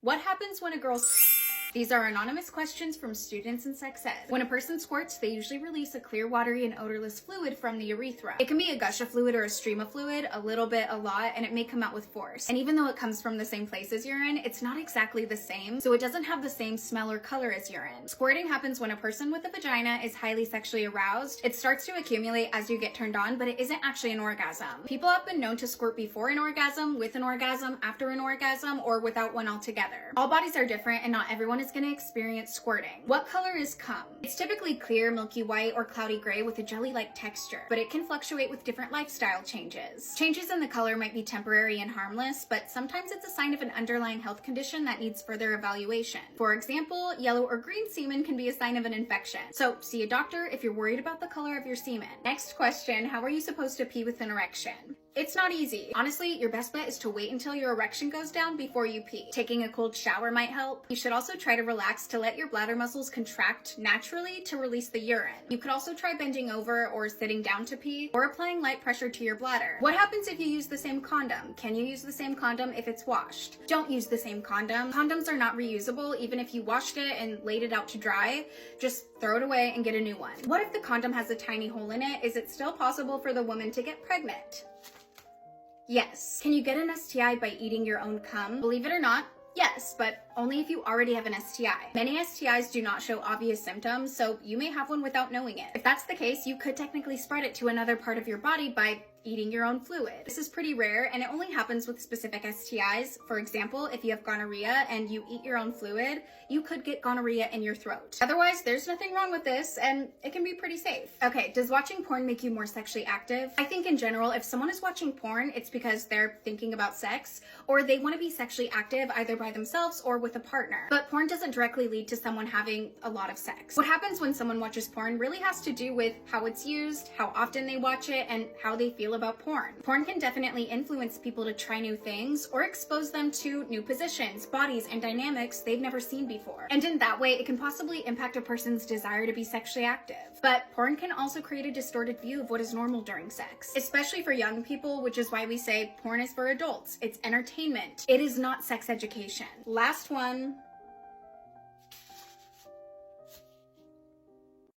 What happens when a girl... These are anonymous questions from students in sex ed. When a person squirts, they usually release a clear, watery, and odorless fluid from the urethra. It can be a gush of fluid or a stream of fluid, a little bit, a lot, and it may come out with force. And even though it comes from the same place as urine, it's not exactly the same, so it doesn't have the same smell or color as urine. Squirting happens when a person with a vagina is highly sexually aroused. It starts to accumulate as you get turned on, but it isn't actually an orgasm. People have been known to squirt before an orgasm, with an orgasm, after an orgasm, or without one altogether. All bodies are different, and not everyone is going to experience squirting. What color is cum? It's typically clear, milky white, or cloudy gray with a jelly-like texture, but it can fluctuate with different lifestyle changes. Changes in the color might be temporary and harmless, but sometimes it's a sign of an underlying health condition that needs further evaluation. For example, yellow or green semen can be a sign of an infection. So see a doctor if you're worried about the color of your semen. Next question, how are you supposed to pee with an erection? It's not easy. Honestly, your best bet is to wait until your erection goes down before you pee. Taking a cold shower might help. You should also try to relax to let your bladder muscles contract naturally to release the urine. You could also try bending over or sitting down to pee, or applying light pressure to your bladder. What happens if you use the same condom? Can you use the same condom if it's washed? Don't use the same condom. Condoms are not reusable even if you washed it and laid it out to dry. Just throw it away and get a new one. What if the condom has a tiny hole in it? Is it still possible for the woman to get pregnant? Yes. Can you get an STI by eating your own cum? Believe it or not, yes, but only if you already have an STI. Many STIs do not show obvious symptoms, so you may have one without knowing it. If that's the case, you could technically spread it to another part of your body by eating your own fluid. This is pretty rare, and it only happens with specific STIs. For example, if you have gonorrhea and you eat your own fluid, you could get gonorrhea in your throat. Otherwise, there's nothing wrong with this, and it can be pretty safe. Okay, does watching porn make you more sexually active? I think in general, if someone is watching porn, it's because they're thinking about sex, or they want to be sexually active either by themselves or with a partner. But porn doesn't directly lead to someone having a lot of sex. What happens when someone watches porn really has to do with how it's used, how often they watch it, and how they feel about porn. Porn can definitely influence people to try new things or expose them to new positions, bodies, and dynamics they've never seen before. And in that way, it can possibly impact a person's desire to be sexually active. But porn can also create a distorted view of what is normal during sex, especially for young people, which is why we say porn is for adults. It's entertainment. It is not sex education. Last one.